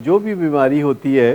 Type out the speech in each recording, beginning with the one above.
جو بھی بیماری ہوتی ہے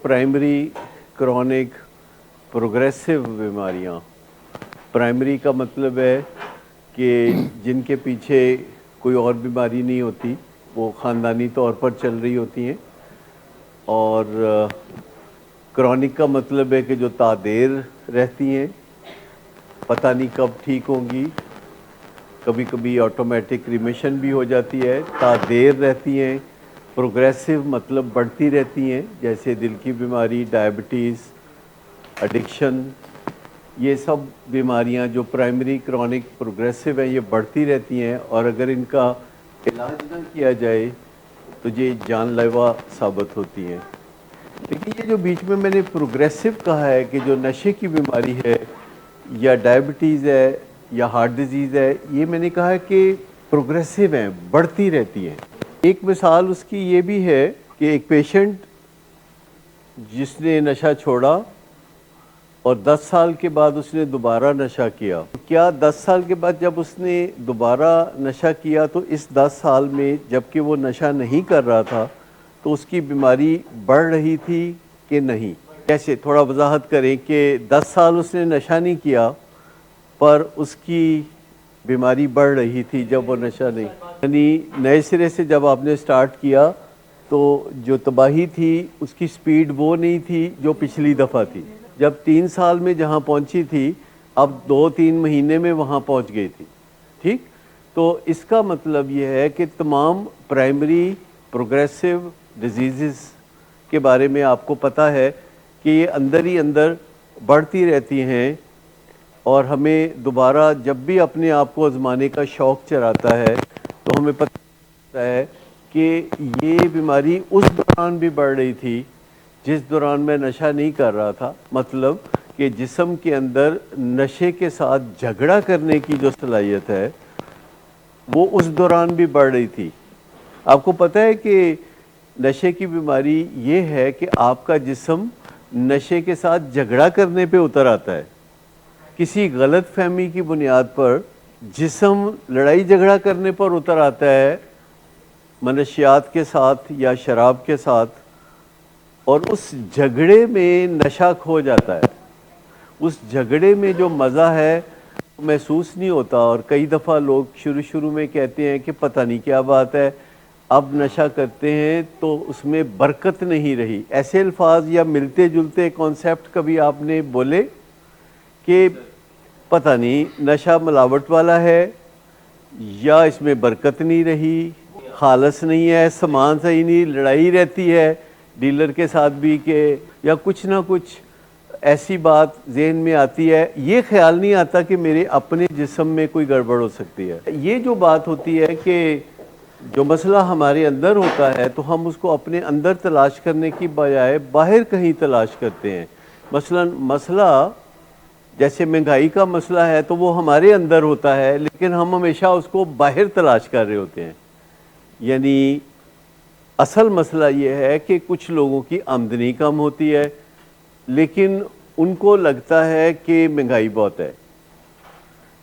پرائمری کرونک پروگریسو بیماریاں، پرائمری کا مطلب ہے کہ جن کے پیچھے کوئی اور بیماری نہیں ہوتی، وہ خاندانی طور پر چل رہی ہوتی ہیں، اور کرونک کا مطلب ہے کہ جو تعدیر رہتی ہیں، پتہ نہیں کب ٹھیک ہوں گی، کبھی کبھی آٹومیٹک ریمیشن بھی ہو جاتی ہے، تعدیر رہتی ہیں، پروگریسو مطلب بڑھتی رہتی ہیں، جیسے دل کی بیماری، ڈائبٹیز، ایڈکشن، یہ سب بیماریاں جو پرائمری کرونک پروگریسو ہیں یہ بڑھتی رہتی ہیں، اور اگر ان کا علاج نہ کیا جائے تو یہ جان لیوا ثابت ہوتی ہیں۔ لیکن یہ جو بیچ میں نے پروگریسو کہا ہے کہ جو نشے کی بیماری ہے یا ڈائبٹیز ہے یا ہارٹ ڈیزیز ہے، یہ میں نے کہا ہے کہ پروگریسو ہیں، بڑھتی رہتی ہیں۔ ایک مثال اس کی یہ بھی ہے کہ ایک پیشنٹ جس نے نشہ چھوڑا اور 10 سال کے بعد اس نے دوبارہ نشہ کیا، کیا 10 سال کے بعد جب اس نے دوبارہ نشہ کیا تو اس 10 سال میں جبکہ وہ نشہ نہیں کر رہا تھا تو اس کی بیماری بڑھ رہی تھی کہ نہیں؟ کیسے؟ تھوڑا وضاحت کریں کہ 10 سال اس نے نشہ نہیں کیا پر اس کی بیماری بڑھ رہی تھی جب وہ نشہ نہیں، یعنی نئے سرے سے جب آپ نے سٹارٹ کیا تو جو تباہی تھی اس کی سپیڈ وہ نہیں تھی جو پچھلی دفعہ تھی، جب 3 سال میں جہاں پہنچی تھی اب 2-3 مہینے میں وہاں پہنچ گئی تھی، ٹھیک؟ تو اس کا مطلب یہ ہے کہ تمام پرائمری پروگریسو ڈیزیزز کے بارے میں آپ کو پتہ ہے کہ یہ اندر ہی اندر بڑھتی رہتی ہیں، اور ہمیں دوبارہ جب بھی اپنے آپ کو آزمانے کا شوق چراتا ہے تو ہمیں پتہ چلتا ہے کہ یہ بیماری اس دوران بھی بڑھ رہی تھی جس دوران میں نشہ نہیں کر رہا تھا، مطلب کہ جسم کے اندر نشے کے ساتھ جھگڑا کرنے کی جو صلاحیت ہے وہ اس دوران بھی بڑھ رہی تھی۔ آپ کو پتہ ہے کہ نشے کی بیماری یہ ہے کہ آپ کا جسم نشے کے ساتھ جھگڑا کرنے پہ اتر آتا ہے، کسی غلط فہمی کی بنیاد پر جسم لڑائی جھگڑا کرنے پر اتر آتا ہے منشیات کے ساتھ یا شراب کے ساتھ، اور اس جھگڑے میں نشہ کھو جاتا ہے، اس جھگڑے میں جو مزہ ہے محسوس نہیں ہوتا، اور کئی دفعہ لوگ شروع میں کہتے ہیں کہ پتہ نہیں کیا بات ہے، اب نشہ کرتے ہیں تو اس میں برکت نہیں رہی۔ ایسے الفاظ یا ملتے جلتے کانسیپٹ کبھی آپ نے بولے کہ پتہ نہیں نشہ ملاوٹ والا ہے یا اس میں برکت نہیں رہی، خالص نہیں ہے، سامان صحیح نہیں، لڑائی رہتی ہے ڈیلر کے ساتھ بھی کہ یا کچھ نہ کچھ ایسی بات ذہن میں آتی ہے، یہ خیال نہیں آتا کہ میرے اپنے جسم میں کوئی گڑبڑ ہو سکتی ہے۔ یہ جو بات ہوتی ہے کہ جو مسئلہ ہمارے اندر ہوتا ہے تو ہم اس کو اپنے اندر تلاش کرنے کی بجائے باہر کہیں تلاش کرتے ہیں۔ مثلا مسئلہ جیسے مہنگائی کا مسئلہ ہے تو وہ ہمارے اندر ہوتا ہے لیکن ہم ہمیشہ اس کو باہر تلاش کر رہے ہوتے ہیں، یعنی اصل مسئلہ یہ ہے کہ کچھ لوگوں کی آمدنی کم ہوتی ہے لیکن ان کو لگتا ہے کہ مہنگائی بہت ہے،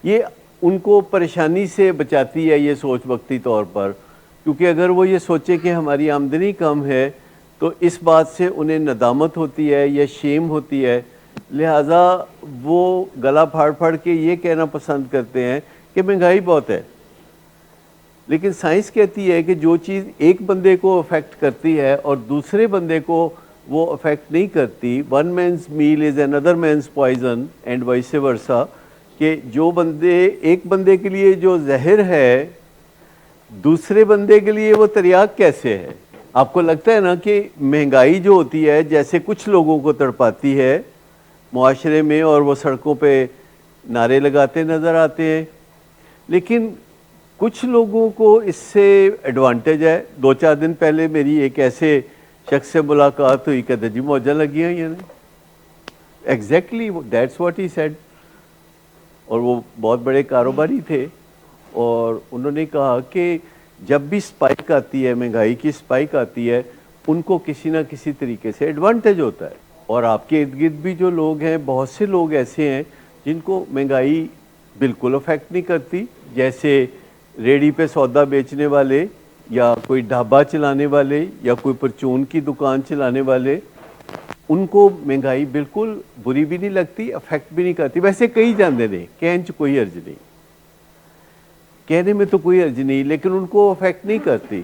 یہ ان کو پریشانی سے بچاتی ہے یہ سوچ وقتی طور پر، کیونکہ اگر وہ یہ سوچے کہ ہماری آمدنی کم ہے تو اس بات سے انہیں ندامت ہوتی ہے یا شیم ہوتی ہے، لہٰذا وہ گلا پھاڑ پھاڑ کے یہ کہنا پسند کرتے ہیں کہ مہنگائی بہت ہے۔ لیکن سائنس کہتی ہے کہ جو چیز ایک بندے کو افیکٹ کرتی ہے اور دوسرے بندے کو وہ افیکٹ نہیں کرتی، one man's meal is another man's poison and vice versa, کہ جو ایک بندے کے لیے جو زہر ہے دوسرے بندے کے لیے وہ تریاک کیسے ہے؟ آپ کو لگتا ہے نا کہ مہنگائی جو ہوتی ہے جیسے کچھ لوگوں کو تڑپاتی ہے معاشرے میں اور وہ سڑکوں پہ نعرے لگاتے نظر آتے ہیں، لیکن کچھ لوگوں کو اس سے ایڈوانٹیج ہے۔ 2-4 دن پہلے میری ایک ایسے شخص سے ملاقات ہوئی، کہتے جی موجہ لگی ہیں یعنی exactly that's what he said, اور وہ بہت بڑے کاروباری تھے، اور انہوں نے کہا کہ جب بھی سپائک آتی ہے، مہنگائی کی سپائک آتی ہے، ان کو کسی نہ کسی طریقے سے ایڈوانٹیج ہوتا ہے، اور آپ کے ارد گرد بھی جو لوگ ہیں بہت سے لوگ ایسے ہیں جن کو مہنگائی بالکل افیکٹ نہیں کرتی، جیسے ریڑھی پہ سودا بیچنے والے یا کوئی ڈھابا چلانے والے یا کوئی پرچون کی دکان چلانے والے، ان کو مہنگائی بالکل بری بھی نہیں لگتی، افیکٹ بھی نہیں کرتی. ویسے کئی جاندے نے کہن چ کوئی عرض نہیں، کہنے میں تو کوئی عرض نہیں، لیکن ان کو افیکٹ نہیں کرتی.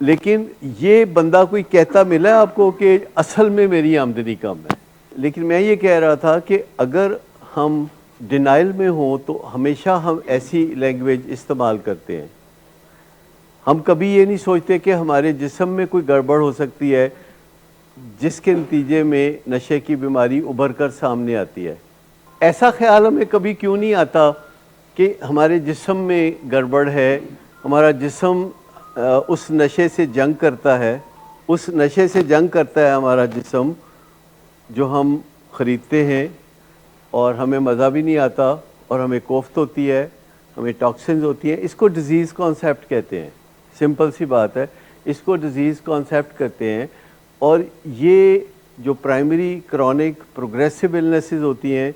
لیکن یہ بندہ کوئی کہتا ملا ہے آپ کو کہ اصل میں میری آمدنی کم ہے. لیکن میں یہ کہہ رہا تھا کہ اگر ہم ڈینائل میں ہوں تو ہمیشہ ہم ایسی لینگویج استعمال کرتے ہیں. ہم کبھی یہ نہیں سوچتے کہ ہمارے جسم میں کوئی گڑبڑ ہو سکتی ہے جس کے نتیجے میں نشے کی بیماری ابھر کر سامنے آتی ہے. ایسا خیال ہمیں کبھی کیوں نہیں آتا کہ ہمارے جسم میں گڑبڑ ہے، ہمارا جسم اس نشے سے جنگ کرتا ہے، اس نشے سے جنگ کرتا ہے ہمارا جسم جو ہم خریدتے ہیں، اور ہمیں مزہ بھی نہیں آتا اور ہمیں کوفت ہوتی ہے، ہمیں ٹاکسنز ہوتی ہیں. اس کو ڈیزیز کانسیپٹ کہتے ہیں. سمپل سی بات ہے، اس کو ڈیزیز کانسیپٹ کرتے ہیں. اور یہ جو پرائمری کرونک پروگریسو النیسز ہوتی ہیں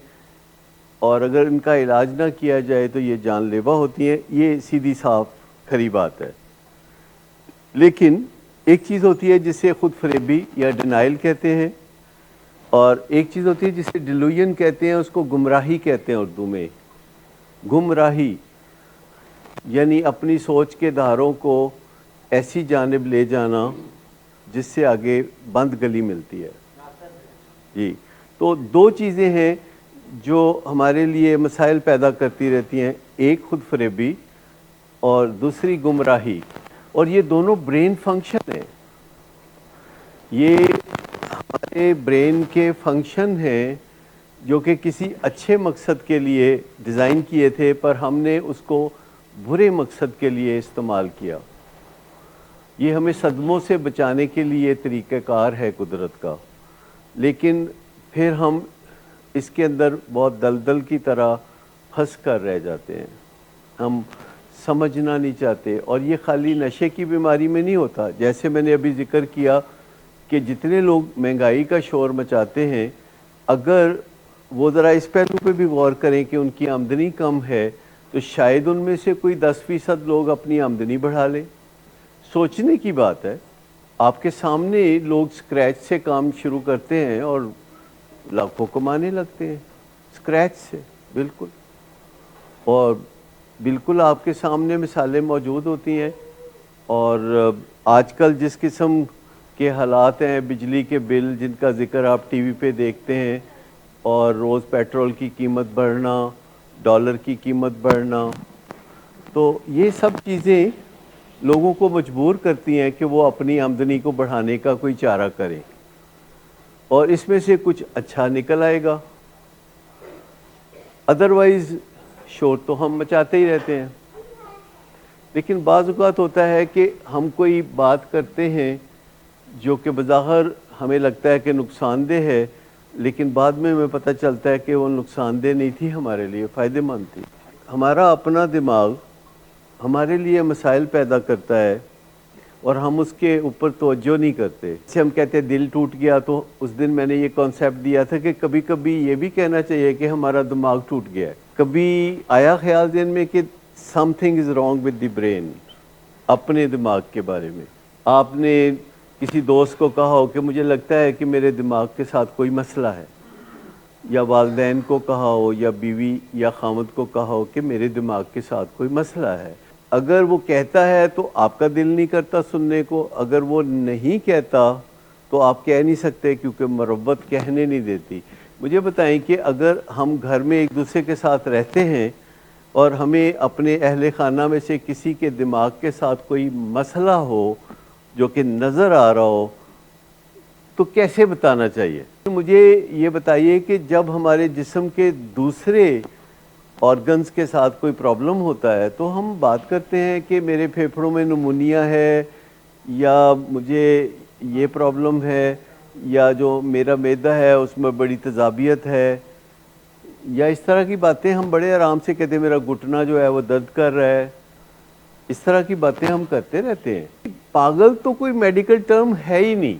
اور اگر ان کا علاج نہ کیا جائے تو یہ جان لیوا ہوتی ہیں. یہ سیدھی صاف کھری بات ہے. لیکن ایک چیز ہوتی ہے جسے خود فریبی یا ڈینائل کہتے ہیں، اور ایک چیز ہوتی ہے جسے ڈیلوژن کہتے ہیں، اس کو گمراہی کہتے ہیں اردو میں. گمراہی یعنی اپنی سوچ کے دھاروں کو ایسی جانب لے جانا جس سے آگے بند گلی ملتی ہے. جی، تو دو چیزیں ہیں جو ہمارے لیے مسائل پیدا کرتی رہتی ہیں، ایک خود فریبی اور دوسری گمراہی. اور یہ دونوں برین فنکشن ہیں، یہ ہمارے برین کے فنکشن ہیں جو کہ کسی اچھے مقصد کے لیے ڈیزائن کیے تھے، پر ہم نے اس کو برے مقصد کے لیے استعمال کیا. یہ ہمیں صدموں سے بچانے کے لیے طریقہ کار ہے قدرت کا، لیکن پھر ہم اس کے اندر بہت دلدل کی طرح پھنس کر رہ جاتے ہیں. ہم سمجھنا نہیں چاہتے. اور یہ خالی نشے کی بیماری میں نہیں ہوتا، جیسے میں نے ابھی ذکر کیا کہ جتنے لوگ مہنگائی کا شور مچاتے ہیں، اگر وہ ذرا اس پہلو پہ بھی غور کریں کہ ان کی آمدنی کم ہے تو شاید ان میں سے کوئی 10% لوگ اپنی آمدنی بڑھا لیں. سوچنے کی بات ہے. آپ کے سامنے لوگ اسکریچ سے کام شروع کرتے ہیں اور لاکھوں کمانے لگتے ہیں اسکریچ سے، بالکل. اور بالکل آپ کے سامنے مثالیں موجود ہوتی ہیں. اور آج کل جس قسم کے حالات ہیں، بجلی کے بل جن کا ذکر آپ ٹی وی پہ دیکھتے ہیں، اور روز پیٹرول کی قیمت بڑھنا، ڈالر کی قیمت بڑھنا، تو یہ سب چیزیں لوگوں کو مجبور کرتی ہیں کہ وہ اپنی آمدنی کو بڑھانے کا کوئی چارہ کریں، اور اس میں سے کچھ اچھا نکل آئے گا. ادروائز شور تو ہم مچاتے ہی رہتے ہیں. لیکن بعض اوقات ہوتا ہے کہ ہم کوئی بات کرتے ہیں جو کہ بظاہر ہمیں لگتا ہے کہ نقصان دہ ہے، لیکن بعد میں ہمیں پتہ چلتا ہے کہ وہ نقصان دہ نہیں تھی، ہمارے لیے فائدہ مند تھی. ہمارا اپنا دماغ ہمارے لیے مسائل پیدا کرتا ہے اور ہم اس کے اوپر توجہ نہیں کرتے. جیسے ہم کہتے ہیں دل ٹوٹ گیا، تو اس دن میں نے یہ کانسیپٹ دیا تھا کہ کبھی کبھی یہ بھی کہنا چاہیے کہ ہمارا دماغ ٹوٹ گیا ہے. کبھی آیا خیال ذہن میں کہ some thing is wrong with the brain, اپنے دماغ کے بارے میں آپ نے کسی دوست کو کہا ہو کہ مجھے لگتا ہے کہ میرے دماغ کے ساتھ کوئی مسئلہ ہے، یا والدین کو کہا ہو یا بیوی یا خامد کو کہا ہو کہ میرے دماغ کے ساتھ کوئی مسئلہ ہے. اگر وہ کہتا ہے تو آپ کا دل نہیں کرتا سننے کو، اگر وہ نہیں کہتا تو آپ کہہ نہیں سکتے کیونکہ مربت کہنے نہیں دیتی. مجھے بتائیں کہ اگر ہم گھر میں ایک دوسرے کے ساتھ رہتے ہیں اور ہمیں اپنے اہل خانہ میں سے کسی کے دماغ کے ساتھ کوئی مسئلہ ہو جو کہ نظر آ رہا ہو، تو کیسے بتانا چاہیے؟ مجھے یہ بتائیے کہ جب ہمارے جسم کے دوسرے آرگنز کے ساتھ کوئی پرابلم ہوتا ہے تو ہم بات کرتے ہیں کہ میرے پھیپھڑوں میں نمونیا ہے، یا مجھے یہ پرابلم ہے، یا جو میرا معدہ ہے اس میں بڑی تیزابیت ہے، یا اس طرح کی باتیں ہم بڑے آرام سے کہتے ہیں میرا گھٹنا جو ہے وہ درد کر رہا ہے. اس طرح کی باتیں ہم کرتے رہتے ہیں. پاگل تو کوئی میڈیکل ٹرم ہے ہی نہیں.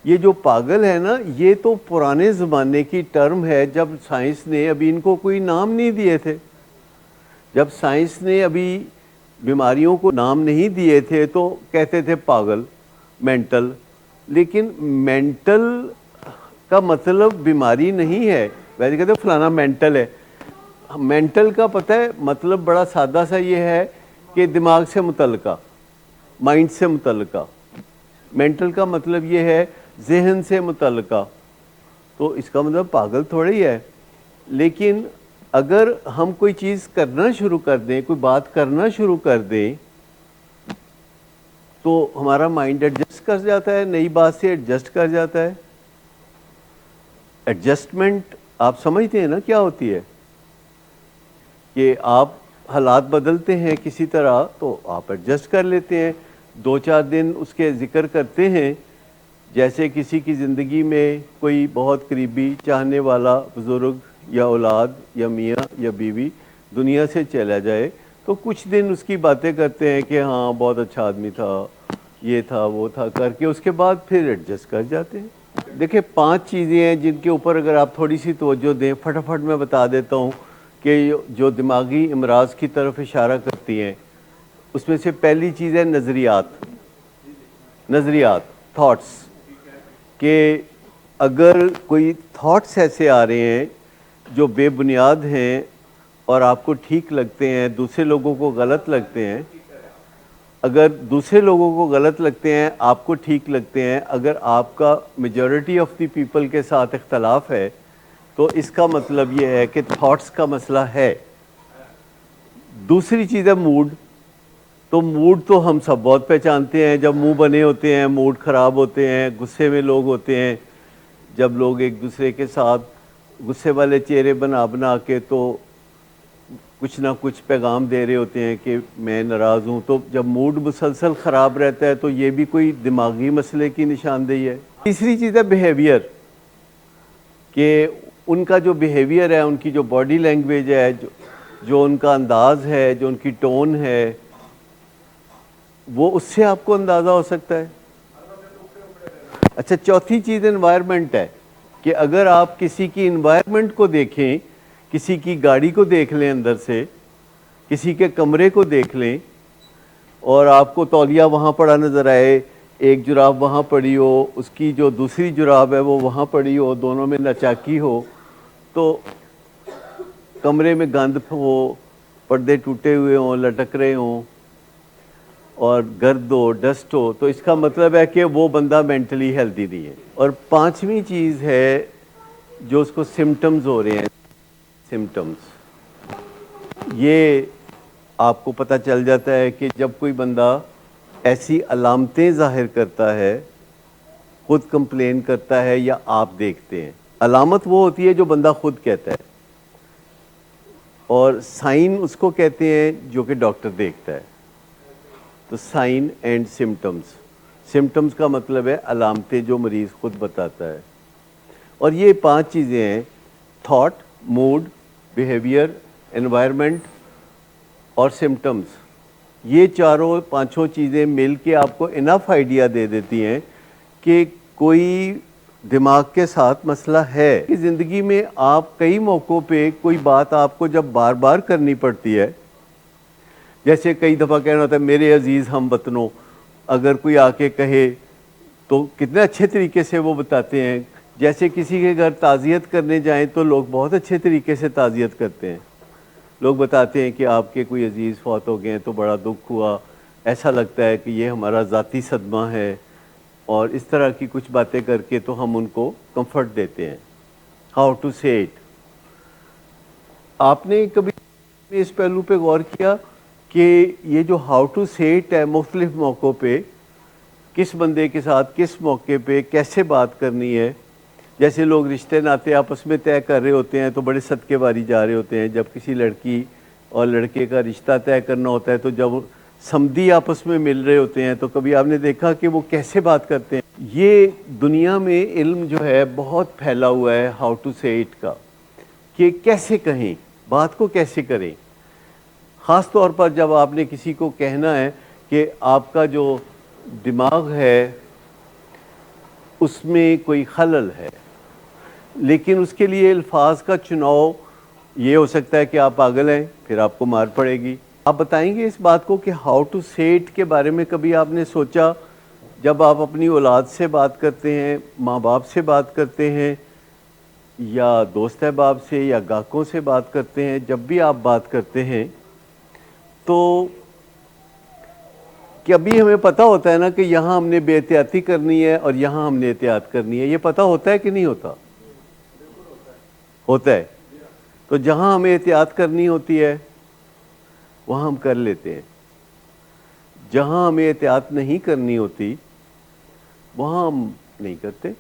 یہ جو پاگل ہے نا، یہ تو پرانے زمانے کی ٹرم ہے، جب سائنس نے ابھی ان کو کوئی نام نہیں دیے تھے. جب سائنس نے ابھی بیماریوں کو نام نہیں دیے تھے تو کہتے تھے پاگل، مینٹل، لیکن مینٹل کا مطلب بیماری نہیں ہے. ویسے کہتے ہیں فلانا مینٹل ہے. مینٹل کا پتہ ہے مطلب بڑا سادہ سا یہ ہے کہ دماغ سے متعلقہ، مائنڈ سے متعلقہ. مینٹل کا مطلب یہ ہے ذہن سے متعلقہ. تو اس کا مطلب پاگل تھوڑی ہے. لیکن اگر ہم کوئی چیز کرنا شروع کر دیں، کوئی بات کرنا شروع کر دیں، تو ہمارا مائنڈ ایڈجسٹ کر جاتا ہے، نئی بات سے ایڈجسٹ کر جاتا ہے. ایڈجسٹمنٹ آپ سمجھتے ہیں نا کیا ہوتی ہے؟ کہ آپ حالات بدلتے ہیں کسی طرح تو آپ ایڈجسٹ کر لیتے ہیں. 2-4 دن اس کے ذکر کرتے ہیں. جیسے کسی کی زندگی میں کوئی بہت قریبی چاہنے والا بزرگ یا اولاد یا میاں یا بیوی دنیا سے چلا جائے تو کچھ دن اس کی باتیں کرتے ہیں کہ ہاں بہت اچھا آدمی تھا، یہ تھا وہ تھا کر کے، اس کے بعد پھر ایڈجسٹ کر جاتے ہیں. دیکھیں 5 چیزیں ہیں جن کے اوپر اگر آپ تھوڑی سی توجہ دیں، فٹافٹ میں بتا دیتا ہوں کہ جو دماغی امراض کی طرف اشارہ کرتی ہیں. اس میں سے پہلی چیز ہے نظریات، تھاٹس. کہ اگر کوئی تھاٹس ایسے آ رہے ہیں جو بے بنیاد ہیں اور آپ کو ٹھیک لگتے ہیں، دوسرے لوگوں کو غلط لگتے ہیں، اگر دوسرے لوگوں کو غلط لگتے ہیں، آپ کو ٹھیک لگتے ہیں، اگر آپ کا میجورٹی آف دی پیپل کے ساتھ اختلاف ہے تو اس کا مطلب یہ ہے کہ تھاٹس کا مسئلہ ہے. دوسری چیز ہے موڈ. تو موڈ تو ہم سب بہت پہچانتے ہیں. جب منہ بنے ہوتے ہیں، موڈ خراب ہوتے ہیں، غصے میں لوگ ہوتے ہیں، جب لوگ ایک دوسرے کے ساتھ غصے والے چہرے بنا بنا کے تو کچھ نہ کچھ پیغام دے رہے ہوتے ہیں کہ میں ناراض ہوں. تو جب موڈ مسلسل خراب رہتا ہے تو یہ بھی کوئی دماغی مسئلے کی نشاندہی ہے. تیسری چیز ہے بیہیویئر. کہ ان کا جو بیہیویئر ہے، ان کی جو باڈی لینگویج ہے، جو ان کا انداز ہے، جو ان کی ٹون ہے، وہ اس سے آپ کو اندازہ ہو سکتا ہے. اچھا، چوتھی چیز انوائرمنٹ ہے. کہ اگر آپ کسی کی انوائرمنٹ کو دیکھیں، کسی کی گاڑی کو دیکھ لیں اندر سے، کسی کے کمرے کو دیکھ لیں، اور آپ کو تولیہ وہاں پڑا نظر آئے، ایک جراب وہاں پڑی ہو، اس کی جو دوسری جراب ہے وہ وہاں پڑی ہو، دونوں میں نچاکی ہو، تو کمرے میں گند ہو، پردے ٹوٹے ہوئے ہوں، لٹک رہے ہوں، اور گرد ہو، ڈسٹ ہو، تو اس کا مطلب ہے کہ وہ بندہ مینٹلی ہیلدی نہیں ہے. اور 5ویں چیز ہے جو اس کو سمٹمز ہو رہے ہیں. سمٹمز یہ آپ کو پتہ چل جاتا ہے کہ جب کوئی بندہ ایسی علامتیں ظاہر کرتا ہے، خود کمپلین کرتا ہے یا آپ دیکھتے ہیں. علامت وہ ہوتی ہے جو بندہ خود کہتا ہے، اور سائن اس کو کہتے ہیں جو کہ ڈاکٹر دیکھتا ہے. تو سائن اینڈ سمٹمز. سمٹمز کا مطلب ہے علامتیں جو مریض خود بتاتا ہے. اور یہ 5 چیزیں ہیں: تھاٹ، موڈ، بیہیویئر، انوائرمنٹ اور سمٹمز. یہ 4-5 چیزیں مل کے آپ کو انف آئیڈیا دے دیتی ہیں کہ کوئی دماغ کے ساتھ مسئلہ ہے. کہ زندگی میں آپ کئی موقعوں پہ کوئی بات آپ کو جب بار بار کرنی پڑتی ہے، جیسے کئی دفعہ کہنا ہوتا ہے میرے عزیز ہم وطنوں، اگر کوئی آ کے کہے تو کتنے اچھے طریقے سے وہ بتاتے ہیں. جیسے کسی کے گھر تعزیت کرنے جائیں تو لوگ بہت اچھے طریقے سے تعزیت کرتے ہیں. لوگ بتاتے ہیں کہ آپ کے کوئی عزیز فوت ہو گئے ہیں تو بڑا دکھ ہوا، ایسا لگتا ہے کہ یہ ہمارا ذاتی صدمہ ہے، اور اس طرح کی کچھ باتیں کر کے تو ہم ان کو کمفرٹ دیتے ہیں. ہاؤ ٹو سے اٹ. آپ نے کبھی اس پہلو پہ غور کیا کہ یہ جو ہاؤ ٹو سے اٹ ہے، مختلف موقعوں پہ کس بندے کے ساتھ کس موقع پہ کیسے بات کرنی ہے؟ جیسے لوگ رشتے ناتے آپس میں طے کر رہے ہوتے ہیں تو بڑے صدقے واری جا رہے ہوتے ہیں. جب کسی لڑکی اور لڑکے کا رشتہ طے کرنا ہوتا ہے تو جب سمدھی آپس میں مل رہے ہوتے ہیں تو کبھی آپ نے دیکھا کہ وہ کیسے بات کرتے ہیں. یہ دنیا میں علم جو ہے بہت پھیلا ہوا ہے ہاؤ ٹو سے اٹ کا، کہ کیسے کہیں، بات کو کیسے کریں. خاص طور پر جب آپ نے کسی کو کہنا ہے کہ آپ کا جو دماغ ہے اس میں کوئی خلل ہے، لیکن اس کے لیے الفاظ کا چناؤ یہ ہو سکتا ہے کہ آپ پاگل ہیں، پھر آپ کو مار پڑے گی. آپ بتائیں گے اس بات کو کہ ہاؤ ٹو سے اٹ کے بارے میں کبھی آپ نے سوچا؟ جب آپ اپنی اولاد سے بات کرتے ہیں، ماں باپ سے بات کرتے ہیں، یا دوست احباب سے یا گاہکوں سے بات کرتے ہیں، جب بھی آپ بات کرتے ہیں تو کہ ابھی ہمیں پتہ ہوتا ہے نا کہ یہاں ہم نے بے احتیاطی کرنی ہے اور یہاں ہم نے احتیاط کرنی ہے، یہ پتہ ہوتا ہے کہ نہیں ہوتا؟ ہوتا ہے. تو جہاں ہمیں احتیاط کرنی ہوتی ہے وہاں ہم کر لیتے ہیں، جہاں ہمیں احتیاط نہیں کرنی ہوتی وہاں ہم نہیں کرتے.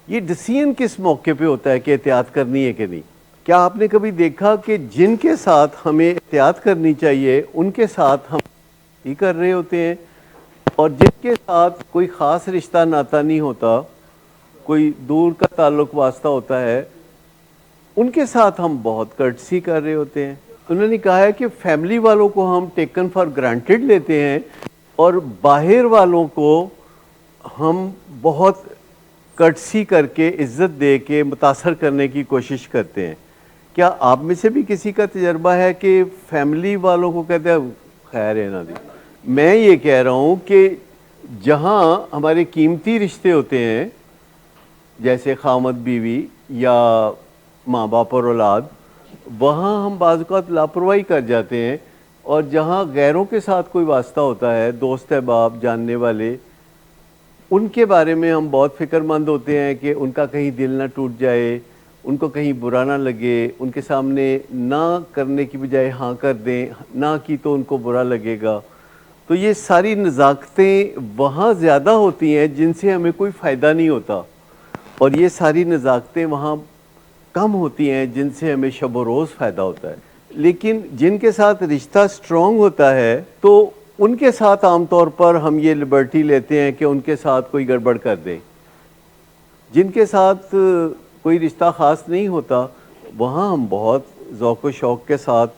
یہ ڈیسیژن کس موقع پہ ہوتا ہے کہ احتیاط کرنی ہے کہ نہیں؟ کیا آپ نے کبھی دیکھا کہ جن کے ساتھ ہمیں احتیاط کرنی چاہیے ان کے ساتھ ہم ہی کر رہے ہوتے ہیں، اور جن کے ساتھ کوئی خاص رشتہ ناتا نہیں ہوتا، کوئی دور کا تعلق واسطہ ہوتا ہے، ان کے ساتھ ہم بہت کرٹسی کر رہے ہوتے ہیں؟ انہوں نے کہا ہے کہ فیملی والوں کو ہم ٹیکن فار گرانٹیڈ لیتے ہیں اور باہر والوں کو ہم بہت کرٹسی کر کے، عزت دے کے متاثر کرنے کی کوشش کرتے ہیں. کیا آپ میں سے بھی کسی کا تجربہ ہے کہ فیملی والوں کو کہتے ہیں خیر ہے نا دی؟ میں یہ کہہ رہا ہوں کہ جہاں ہمارے قیمتی رشتے ہوتے ہیں جیسے خامد بیوی یا ماں باپ اور اولاد، وہاں ہم بعض اوقات لاپرواہی کر جاتے ہیں، اور جہاں غیروں کے ساتھ کوئی واسطہ ہوتا ہے، دوست احباب، جاننے والے، ان کے بارے میں ہم بہت فکر مند ہوتے ہیں کہ ان کا کہیں دل نہ ٹوٹ جائے، ان کو کہیں برا نہ لگے، ان کے سامنے نہ کرنے کی بجائے ہاں کر دیں، نہ کی تو ان کو برا لگے گا. تو یہ ساری نزاکتیں وہاں زیادہ ہوتی ہیں جن سے ہمیں کوئی فائدہ نہیں ہوتا، اور یہ ساری نزاکتیں وہاں کم ہوتی ہیں جن سے ہمیں شب و روز فائدہ ہوتا ہے. لیکن جن کے ساتھ رشتہ سٹرونگ ہوتا ہے تو ان کے ساتھ عام طور پر ہم یہ لبرٹی لیتے ہیں کہ ان کے ساتھ کوئی گڑبڑ کر دیں. جن کے ساتھ کوئی رشتہ خاص نہیں ہوتا وہاں ہم بہت ذوق و شوق کے ساتھ،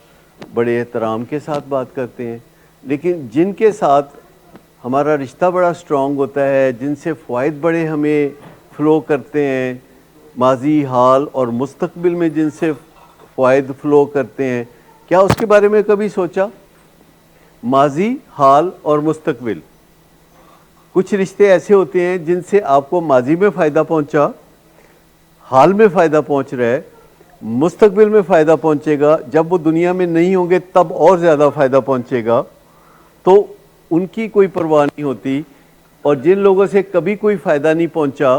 بڑے احترام کے ساتھ بات کرتے ہیں. لیکن جن کے ساتھ ہمارا رشتہ بڑا سٹرونگ ہوتا ہے، جن سے فوائد بڑے ہمیں فلو کرتے ہیں، ماضی، حال اور مستقبل میں جن سے فوائد فلو کرتے ہیں، کیا اس کے بارے میں کبھی سوچا؟ ماضی، حال اور مستقبل. کچھ رشتے ایسے ہوتے ہیں جن سے آپ کو ماضی میں فائدہ پہنچا، حال میں فائدہ پہنچ رہا ہے، مستقبل میں فائدہ پہنچے گا، جب وہ دنیا میں نہیں ہوں گے تب اور زیادہ فائدہ پہنچے گا. تو ان کی کوئی پرواہ نہیں ہوتی. اور جن لوگوں سے کبھی کوئی فائدہ نہیں پہنچا،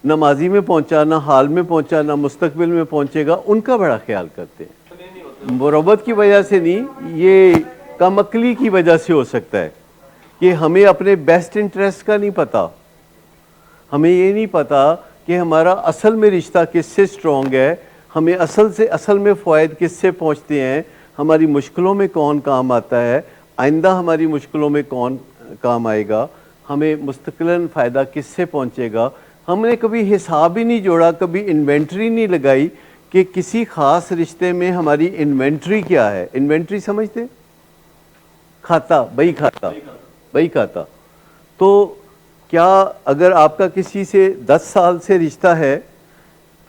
نہ ماضی میں پہنچا، نہ حال میں پہنچا، نہ مستقبل میں پہنچے گا، ان کا بڑا خیال کرتے ہیں. مربت کی وجہ سے نہیں، یہ کم عقلی کی وجہ سے ہو سکتا ہے کہ ہمیں اپنے بیسٹ انٹرسٹ کا نہیں پتا. ہمیں یہ نہیں پتا کہ ہمارا اصل میں رشتہ کس سے سٹرونگ ہے، ہمیں اصل میں فوائد کس سے پہنچتے ہیں، ہماری مشکلوں میں کون کام آتا ہے، آئندہ ہماری مشکلوں میں کون کام آئے گا، ہمیں مستقلاً فائدہ کس سے پہنچے گا. ہم نے کبھی حساب ہی نہیں جوڑا، کبھی انوینٹری نہیں لگائی کہ کسی خاص رشتے میں ہماری انوینٹری کیا ہے. انوینٹری سمجھتے؟ کھاتا، بہی کھاتا. تو کیا اگر آپ کا کسی سے 10 سال سے رشتہ ہے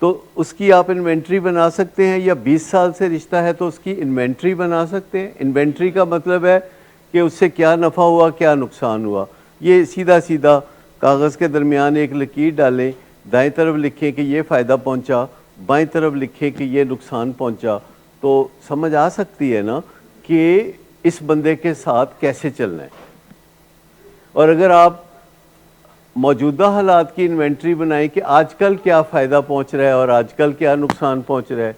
تو اس کی آپ انوینٹری بنا سکتے ہیں، یا 20 سال سے رشتہ ہے تو اس کی انوینٹری بنا سکتے ہیں؟ انوینٹری کا مطلب ہے کہ اس سے کیا نفع ہوا، کیا نقصان ہوا. یہ سیدھا کاغذ کے درمیان ایک لکیر ڈالیں، دائیں طرف لکھیں کہ یہ فائدہ پہنچا، بائیں طرف لکھیں کہ یہ نقصان پہنچا. تو سمجھ آ سکتی ہے نا کہ اس بندے کے ساتھ کیسے چلنا ہے. اور اگر آپ موجودہ حالات کی انوینٹری بنائیں کہ آج کل کیا فائدہ پہنچ رہا ہے اور آج کل کیا نقصان پہنچ رہا ہے،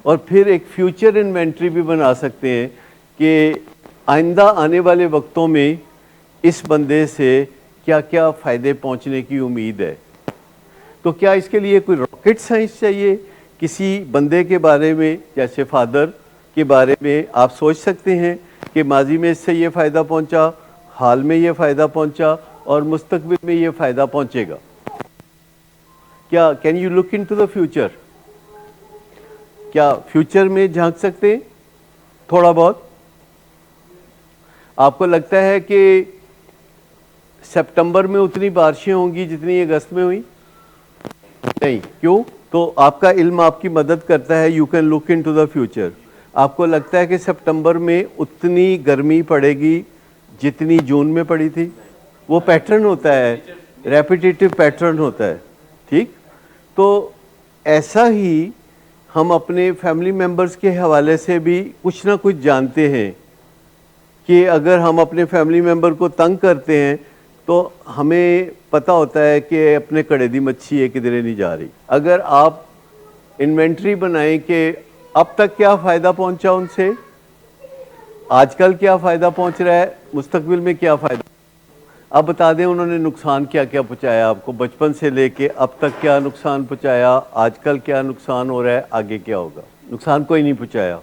اور پھر ایک فیوچر انوینٹری بھی بنا سکتے ہیں کہ آئندہ آنے والے وقتوں میں اس بندے سے کیا کیا فائدے پہنچنے کی امید ہے. تو کیا اس کے لیے کوئی راکٹ سائنس چاہیے؟ کسی بندے کے بارے میں، جیسے فادر کے بارے میں آپ سوچ سکتے ہیں کہ ماضی میں اس سے یہ فائدہ پہنچا، حال میں یہ فائدہ پہنچا، اور مستقبل میں یہ فائدہ پہنچے گا. کیا can you look in to the future? کیا فیوچر میں جھانک سکتے ہیں تھوڑا بہت؟ آپ کو لگتا ہے کہ سپتمبر میں اتنی بارشیں ہوں گی جتنی اگست میں ہوئی؟ نہیں. کیوں؟ تو آپ کا علم آپ کی مدد کرتا ہے. You can look in to the future. آپ کو لگتا ہے کہ سپٹمبر میں اتنی گرمی پڑے گی جتنی جون میں پڑی تھی؟ وہ پیٹرن ہوتا ہے، ریپیٹیٹو پیٹرن ہوتا ہے، ٹھیک؟ تو ایسا ہی ہم اپنے فیملی ممبرز کے حوالے سے بھی کچھ نہ کچھ جانتے ہیں کہ اگر ہم اپنے فیملی ممبر کو تنگ کرتے ہیں تو ہمیں پتہ ہوتا ہے کہ اپنے کڑے دی مچھی ہے کدھرے نہیں جا رہی. اگر آپ انوینٹری بنائیں کہ اب تک کیا فائدہ پہنچا ان سے، آج کل کیا فائدہ پہنچ رہا ہے، مستقبل میں کیا فائدہ، اب بتا دیں انہوں نے نقصان کیا کیا پہنچایا آپ کو، بچپن سے لے کے اب تک کیا نقصان پہنچایا، آج کل کیا نقصان ہو رہا ہے، آگے کیا ہوگا. نقصان کوئی نہیں پہنچایا.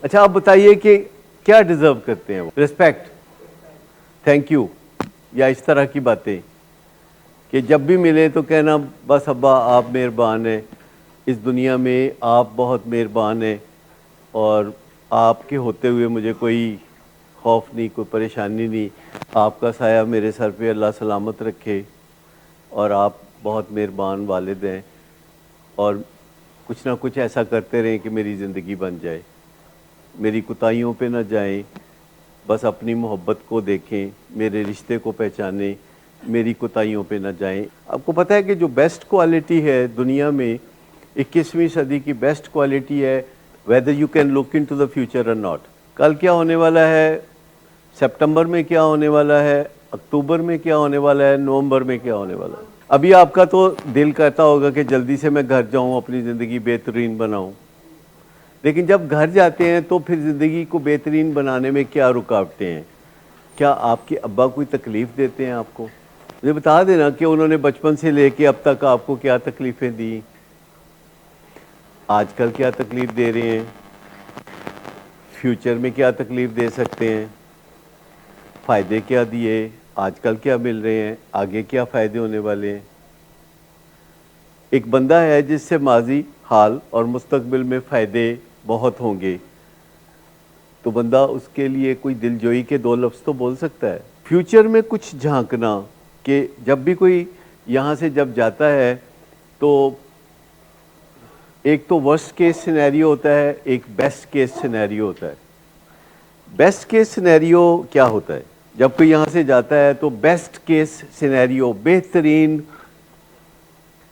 اچھا آپ بتائیے کہ کیا ڈیزرو کرتے ہیں وہ؟ رسپیکٹ، تھینک یو، یا اس طرح کی باتیں کہ جب بھی ملے تو کہنا بس ابا آپ مہربان ہیں، اس دنیا میں آپ بہت مہربان ہیں اور آپ کے ہوتے ہوئے مجھے کوئی خوف نہیں، کوئی پریشانی نہیں، آپ کا سایہ میرے سر پہ اللہ سلامت رکھے، اور آپ بہت مہربان والد ہیں، اور کچھ نہ کچھ ایسا کرتے رہیں کہ میری زندگی بن جائے، میری کوتاہیوں پہ نہ جائیں، بس اپنی محبت کو دیکھیں، میرے رشتے کو پہچانیں، میری کوتاہیوں پہ نہ جائیں. آپ کو پتہ ہے کہ جو بیسٹ کوالٹی ہے دنیا میں 21ویں صدی کی بیسٹ کوالٹی ہے whether you can look into the future or not. کل کیا ہونے والا ہے، سپٹمبر میں کیا ہونے والا ہے، اکتوبر میں کیا ہونے والا ہے، نومبر میں کیا ہونے والا ہے. ابھی آپ کا تو دل کہتا ہوگا کہ جلدی سے میں گھر جاؤں، اپنی زندگی بہترین بناؤں، لیکن جب گھر جاتے ہیں تو پھر زندگی کو بہترین بنانے میں کیا رکاوٹیں ہیں؟ کیا آپ کے ابا کوئی تکلیف دیتے ہیں آپ کو؟ مجھے بتا دینا کہ انہوں نے بچپن سے لے کے اب تک آپ کو کیا تکلیفیں دی، آج کل کیا تکلیف دے رہے ہیں، فیوچر میں کیا تکلیف دے سکتے ہیں، فائدے کیا دیے، آج کل کیا مل رہے ہیں، آگے کیا فائدے ہونے والے ہیں. ایک بندہ ہے جس سے ماضی، حال اور مستقبل میں فائدے بہت ہوں گے، تو بندہ اس کے لیے کوئی دل جوئی کے 2 لفظ تو بول سکتا ہے. فیوچر میں کچھ جھانکنا کہ جب بھی کوئی یہاں سے جب جاتا ہے تو ایک تو ورسٹ کیس سینیریو ہوتا ہے، ایک بیسٹ کیس سینیریو ہوتا ہے. بیسٹ کیس سینیریو کیا ہوتا ہے؟ جب کوئی یہاں سے جاتا ہے تو بیسٹ کیس سینیریو، بہترین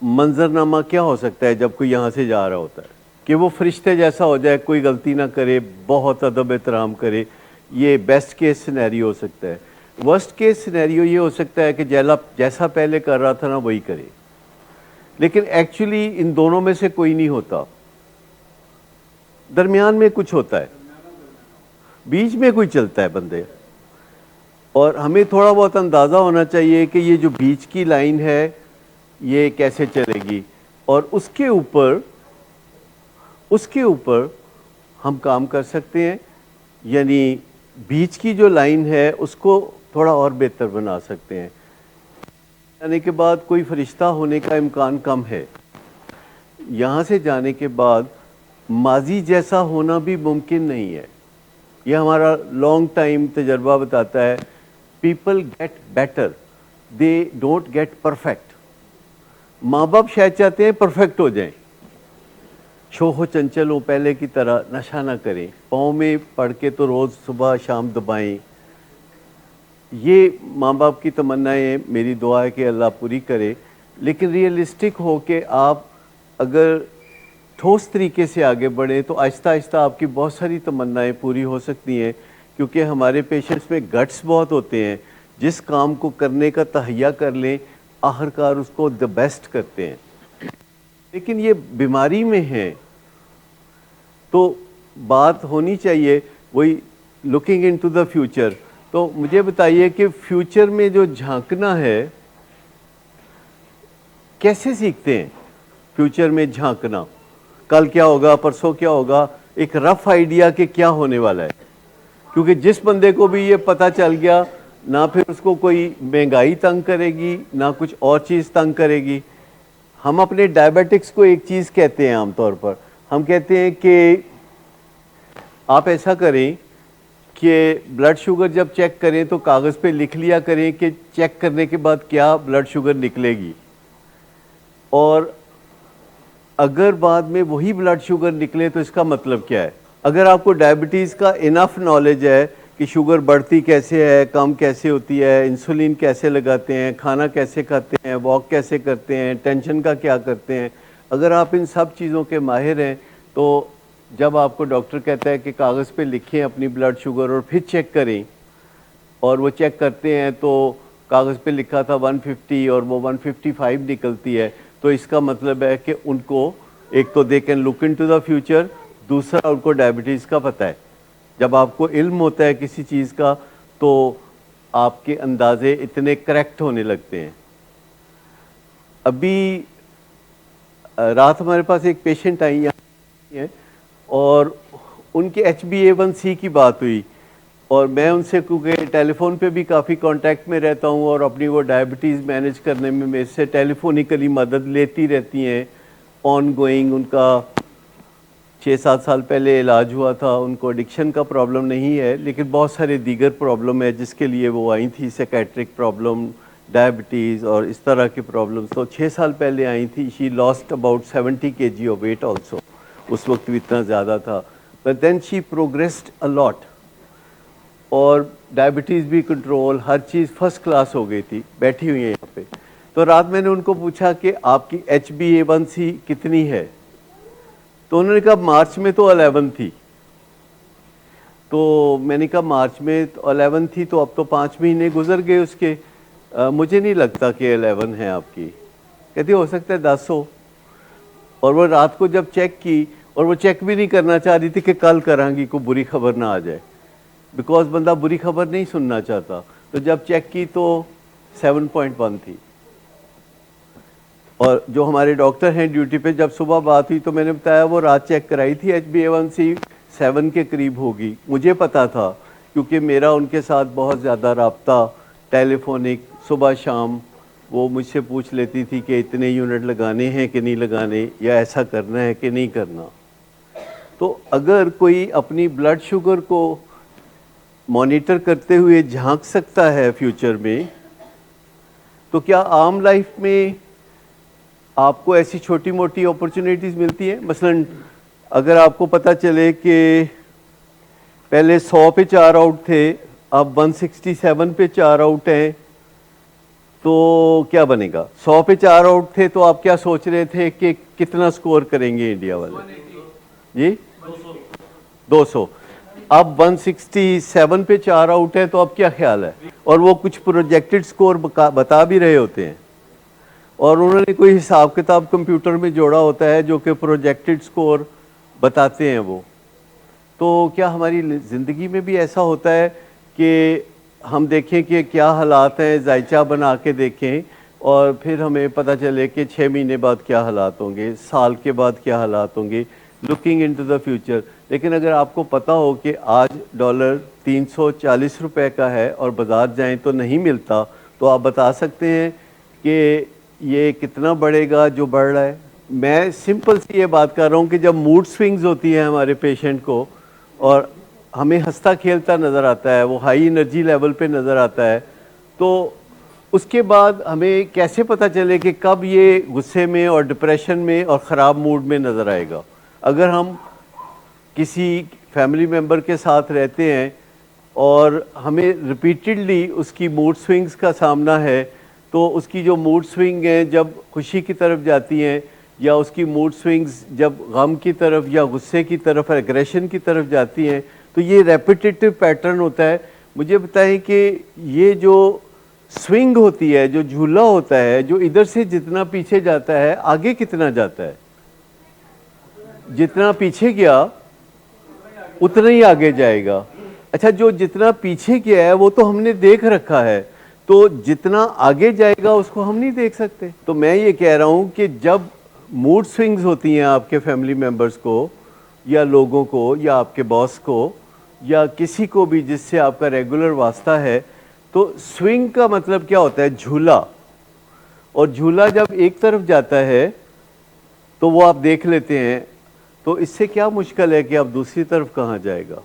منظرنامہ کیا ہو سکتا ہے جب کوئی یہاں سے جا رہا ہوتا ہے؟ کہ وہ فرشتے جیسا ہو جائے، کوئی غلطی نہ کرے، بہت ادب احترام کرے. یہ بیسٹ کیس سینیریو ہو سکتا ہے. ورسٹ کیس سینیریو یہ ہو سکتا ہے کہ جیسا پہلے کر رہا تھا نا وہی کرے. لیکن ایکچولی ان دونوں میں سے کوئی نہیں ہوتا، درمیان میں کچھ ہوتا ہے، بیچ میں کوئی چلتا ہے بندے. اور ہمیں تھوڑا بہت اندازہ ہونا چاہیے کہ یہ جو بیچ کی لائن ہے یہ کیسے چلے گی، اور اس کے اوپر ہم کام کر سکتے ہیں. یعنی بیچ کی جو لائن ہے اس کو تھوڑا اور بہتر بنا سکتے ہیں. جانے کے بعد کوئی فرشتہ ہونے کا امکان کم ہے. یہاں سے جانے کے بعد ماضی جیسا ہونا بھی ممکن نہیں ہے. یہ ہمارا لانگ ٹائم تجربہ بتاتا ہے. People get better, they don't get perfect. ماں باپ شاید چاہتے ہیں پرفیکٹ ہو جائیں، شوخ و چنچل ہو، پہلے کی طرح نشہ نہ کریں، پاؤں میں پڑھ کے تو روز صبح شام دبائیں. یہ ماں باپ کی تمنائیں ہیں، میری دعا ہے کہ اللہ پوری کرے. لیکن ریئلسٹک ہو کہ آپ اگر ٹھوس طریقے سے آگے بڑھیں تو آہستہ آہستہ آپ کی بہت ساری تمنائیں پوری ہو سکتی ہیں. کیونکہ ہمارے پیشنٹس میں گٹس بہت ہوتے ہیں، جس کام کو کرنے کا تہیہ کر لیں آخرکار اس کو دی بیسٹ کرتے ہیں. لیکن یہ بیماری میں ہے تو بات ہونی چاہیے وہی looking in to the future. تو مجھے بتائیے کہ فیوچر میں جو جھانکنا ہے کیسے سیکھتے ہیں؟ فیوچر میں جھانکنا، کل کیا ہوگا، پرسوں کیا ہوگا، ایک رف آئیڈیا کہ کیا ہونے والا ہے. کیونکہ جس بندے کو بھی یہ پتہ چل گیا، نہ پھر اس کو کوئی مہنگائی تنگ کرے گی، نہ کچھ اور چیز تنگ کرے گی. ہم اپنے ڈائبیٹکس کو ایک چیز کہتے ہیں عام طور پر، ہم کہتے ہیں کہ آپ ایسا کریں کہ بلڈ شوگر جب چیک کریں تو کاغذ پہ لکھ لیا کریں کہ چیک کرنے کے بعد کیا بلڈ شوگر نکلے گی، اور اگر بعد میں وہی بلڈ شوگر نکلے تو اس کا مطلب کیا ہے. اگر آپ کو ڈائبٹیز کا انف نالج ہے کہ شوگر بڑھتی کیسے ہے، کم کیسے ہوتی ہے، انسولین کیسے لگاتے ہیں، کھانا کیسے کھاتے ہیں، واک کیسے کرتے ہیں، ٹینشن کا کیا کرتے ہیں، اگر آپ ان سب چیزوں کے ماہر ہیں تو جب آپ کو ڈاکٹر کہتا ہے کہ کاغذ پہ لکھیں اپنی بلڈ شوگر اور پھر چیک کریں، اور وہ چیک کرتے ہیں تو کاغذ پہ لکھا تھا 150 اور وہ 155 نکلتی ہے، تو اس کا مطلب ہے کہ ان کو ایک تو they can look in to the future, دوسرا ان کو ڈائبٹیز کا پتہ ہے۔ جب آپ کو علم ہوتا ہے کسی چیز کا تو آپ کے اندازے اتنے کریکٹ ہونے لگتے ہیں۔ ابھی رات ہمارے پاس ایک پیشنٹ آئی ہیں اور ان کے HbA1c کی بات ہوئی، اور میں ان سے کیونکہ ٹیلی فون پہ بھی کافی کانٹیکٹ میں رہتا ہوں اور اپنی وہ ڈائبٹیز مینیج کرنے میں میرے سے ٹیلی فونیکلی مدد لیتی رہتی ہیں آن گوئنگ۔ ان کا 6-7 سال پہلے علاج ہوا تھا، ان کو ایڈکشن کا پرابلم نہیں ہے لیکن بہت سارے دیگر پرابلم ہے جس کے لیے وہ آئی تھی، سیکیٹرک پرابلم، ڈائبٹیز اور اس طرح کے پرابلم۔ تو 6 سال پہلے آئی تھی، she last about 70 kg of weight also, اس وقت بھی اتنا زیادہ تھا، بٹ دین شی پروگریسڈ اے لاٹ، اور ڈائبٹیز بھی کنٹرول، ہر چیز فرسٹ کلاس ہو گئی تھی، بیٹھی ہوئی ہیں یہاں پہ۔ تو رات میں نے ان کو پوچھا کہ آپ کی HbA1c کتنی ہے، تو انہوں نے کہا مارچ میں تو 11 تھی۔ تو میں نے کہا مارچ میں 11 تھی تو اب تو 5 مہینے گزر گئے اس کے، مجھے نہیں لگتا کہ 11 ہے آپ کی۔ کہتی ہو سکتا ہے 10 ہو۔ اور وہ رات کو جب چیک کی، اور وہ چیک بھی نہیں کرنا چاہ رہی تھی کہ کل کریں گی کوئی بری خبر نہ آ جائے، بیکاز بندہ بری خبر نہیں سننا چاہتا، تو جب چیک کی تو 7.1 تھی۔ اور جو ہمارے ڈاکٹر ہیں ڈیوٹی پہ، جب صبح بات ہوئی تو میں نے بتایا وہ رات چیک کرائی تھی، HbA1c 7 کے قریب ہوگی۔ مجھے پتا تھا کیونکہ میرا ان کے ساتھ بہت زیادہ رابطہ ٹیلی فونک، صبح شام وہ مجھ سے پوچھ لیتی تھی کہ اتنے یونٹ لگانے ہیں کہ نہیں لگانے، یا ایسا کرنا ہے کہ نہیں کرنا۔ تو اگر کوئی اپنی بلڈ شوگر کو مانیٹر کرتے ہوئے جھانک سکتا ہے فیوچر میں، تو کیا عام لائف میں آپ کو ایسی چھوٹی موٹی اپرچونیٹیز ملتی ہیں؟ مثلا اگر آپ کو پتہ چلے کہ پہلے 100 پہ 4 آؤٹ تھے، اب 167 پہ 4 آؤٹ ہیں، تو کیا بنے گا؟ 100 پہ 4 آؤٹ تھے تو آپ کیا سوچ رہے تھے کہ کتنا سکور کریں گے انڈیا والے؟ جی 200۔ اب 167 پہ 4 آؤٹ ہے تو اب کیا خیال ہے؟ اور وہ کچھ پروجیکٹڈ سکور بتا بھی رہے ہوتے ہیں، اور انہوں نے کوئی حساب کتاب کمپیوٹر میں جوڑا ہوتا ہے جو کہ پروجیکٹڈ سکور بتاتے ہیں وہ۔ تو کیا ہماری زندگی میں بھی ایسا ہوتا ہے کہ ہم دیکھیں کہ کیا حالات ہیں، ذائچہ بنا کے دیکھیں، اور پھر ہمیں پتہ چلے کہ 6 مہینے بعد کیا حالات ہوں گے، سال کے بعد کیا حالات ہوں گے، لکنگ انٹو دا فیوچر۔ لیکن اگر آپ کو پتہ ہو کہ آج ڈالر 340 روپے کا ہے اور بازار جائیں تو نہیں ملتا، تو آپ بتا سکتے ہیں کہ یہ کتنا بڑھے گا جو بڑھ رہا ہے۔ میں سمپل سی یہ بات کر رہا ہوں کہ جب موڈ سوئنگز ہوتی ہیں ہمارے پیشنٹ کو اور ہمیں ہنستا کھیلتا نظر آتا ہے، وہ ہائی انرجی لیول پہ نظر آتا ہے، تو اس کے بعد ہمیں کیسے پتہ چلے کہ کب یہ غصے میں اور ڈپریشن میں اور خراب موڈ میں نظر آئے گا؟ اگر ہم کسی فیملی ممبر کے ساتھ رہتے ہیں اور ہمیں ریپیٹڈلی اس کی موڈ سوئنگز کا سامنا ہے، تو اس کی جو موڈ سوئنگ ہیں جب خوشی کی طرف جاتی ہیں، یا اس کی موڈ سوئنگز جب غم کی طرف یا غصے کی طرف، ایگریشن کی طرف جاتی ہیں، تو یہ ریپیٹیٹو پیٹرن ہوتا ہے۔ مجھے بتائیں کہ یہ جو سوئنگ ہوتی ہے، جو جھولا ہوتا ہے، جو ادھر سے جتنا پیچھے جاتا ہے آگے کتنا جاتا ہے؟ جتنا پیچھے گیا اتنا ہی آگے جائے گا۔ اچھا، جو جتنا پیچھے گیا ہے وہ تو ہم نے دیکھ رکھا ہے، تو جتنا آگے جائے گا اس کو ہم نہیں دیکھ سکتے۔ تو میں یہ کہہ رہا ہوں کہ جب موڈ سوئنگز ہوتی ہیں آپ کے فیملی ممبرز کو، یا لوگوں کو، یا آپ کے باس کو، یا کسی کو بھی جس سے آپ کا ریگولر واسطہ ہے، تو سوئنگ کا مطلب کیا ہوتا ہے؟ جھولا۔ اور جھولا جب ایک طرف جاتا ہے تو وہ آپ دیکھ لیتے ہیں، تو اس سے کیا مشکل ہے کہ اب دوسری طرف کہاں جائے گا؟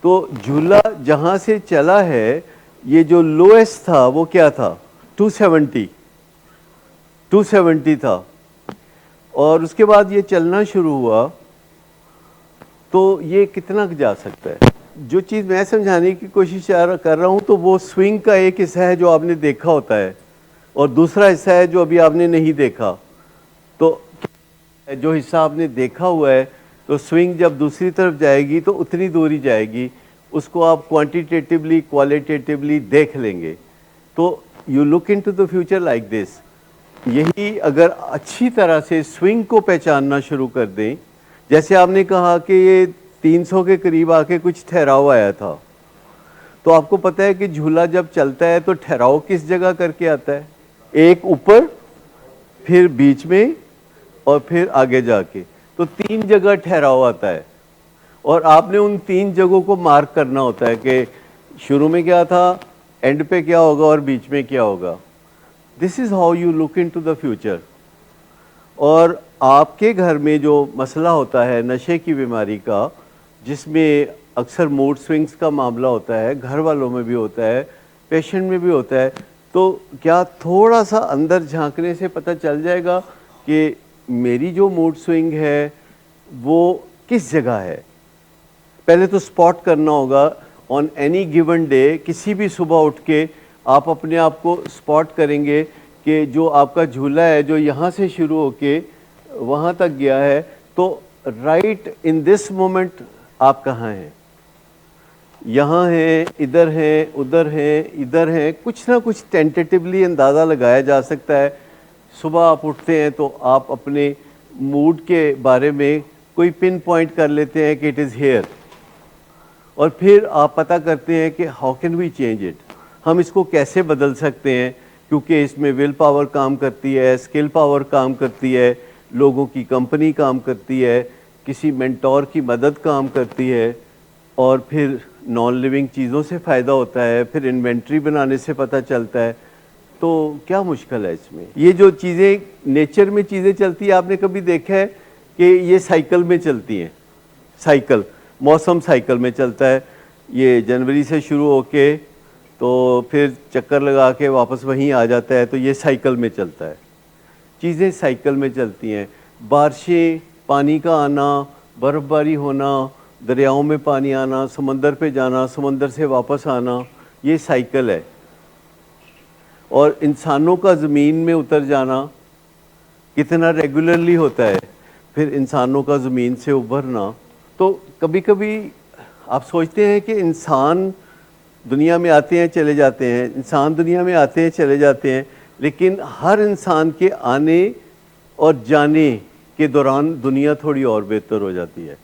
تو جھولا جہاں سے چلا ہے، یہ جو لویسٹ تھا وہ کیا تھا؟ 270 تھا، اور اس کے بعد یہ چلنا شروع ہوا تو یہ کتنا جا سکتا ہے؟ جو چیز میں سمجھانے کی کوشش کر رہا ہوں تو وہ سوئنگ کا ایک حصہ ہے جو آپ نے دیکھا ہوتا ہے، اور دوسرا حصہ ہے جو ابھی آپ نے نہیں دیکھا. تو جو حصہ آپ نے دیکھا ہوا ہے، تو سوئنگ جب دوسری طرف جائے گی تو اتنی دوری جائے گی، اس کو آپ کوانٹیٹیولی کوالیٹیٹیولی دیکھ لیں گے. تو you look in to the future like this. یہی اگر اچھی طرح سے سوئنگ کو پہچاننا شروع کر دیں، جیسے آپ نے کہا کہ یہ 300 کے قریب آ کے کچھ ٹھہراؤ آیا تھا، تو آپ کو پتہ ہے کہ جھولا جب چلتا ہے تو ٹھہراؤ کس جگہ کر کے آتا ہے؟ ایک اوپر، پھر بیچ میں، اور پھر آگے جا کے. تو 3 جگہ ٹھہراؤ آتا ہے، اور آپ نے ان 3 جگہوں کو مارک کرنا ہوتا ہے کہ شروع میں کیا تھا، اینڈ پہ کیا ہوگا، اور بیچ میں کیا ہوگا. This is how you look in to the future. اور آپ کے گھر میں جو مسئلہ ہوتا ہے نشے کی بیماری کا، جس میں اکثر موڈ سوئنگز کا معاملہ ہوتا ہے، گھر والوں میں بھی ہوتا ہے، پیشنٹ میں بھی ہوتا ہے، تو کیا تھوڑا سا اندر جھانکنے سے پتہ چل جائے گا کہ میری جو موڈ سوئنگ ہے وہ کس جگہ ہے؟ پہلے تو سپاٹ کرنا ہوگا آن اینی گیون ڈے. کسی بھی صبح اٹھ کے آپ اپنے آپ کو سپاٹ کریں گے کہ جو آپ کا جھولا ہے جو یہاں سے شروع ہو کے وہاں تک گیا ہے، تو رائٹ ان دس مومنٹ آپ کہاں ہیں؟ یہاں ہیں، ادھر ہیں، ادھر ہیں، ادھر ہیں. کچھ نہ کچھ ٹینٹیٹیولی اندازہ لگایا جا سکتا ہے. صبح آپ اٹھتے ہیں تو آپ اپنے موڈ کے بارے میں کوئی پن پوائنٹ کر لیتے ہیں کہ اٹ از ہیئر، اور پھر آپ پتہ کرتے ہیں کہ how can we change it, ہم اس کو کیسے بدل سکتے ہیں. کیونکہ اس میں ول پاور کام کرتی ہے، اسکل پاور کام کرتی ہے، لوگوں کی کمپنی کام کرتی ہے، کسی مینٹور کی مدد کام کرتی ہے، اور پھر نان لیونگ چیزوں سے فائدہ ہوتا ہے، پھر انوینٹری بنانے سے پتہ چلتا ہے. تو کیا مشکل ہے اس میں؟ یہ جو چیزیں نیچر میں چیزیں چلتی ہیں، آپ نے کبھی دیکھا ہے کہ یہ سائیکل میں چلتی ہیں؟ سائیکل، موسم سائیکل میں چلتا ہے. یہ جنوری سے شروع ہو کے تو پھر چکر لگا کے واپس وہیں آ جاتا ہے. تو یہ سائیکل میں چلتا ہے. چیزیں سائیکل میں چلتی ہیں. بارشیں، پانی کا آنا، برف باری ہونا، دریاؤں میں پانی آنا، سمندر پہ جانا، سمندر سے واپس آنا، یہ سائیکل ہے. اور انسانوں کا زمین میں اتر جانا کتنا ریگولرلی ہوتا ہے، پھر انسانوں کا زمین سے ابھرنا. تو کبھی کبھی آپ سوچتے ہیں کہ انسان دنیا میں آتے ہیں چلے جاتے ہیں، انسان دنیا میں آتے ہیں چلے جاتے ہیں، لیکن ہر انسان کے آنے اور جانے کے دوران دنیا تھوڑی اور بہتر ہو جاتی ہے.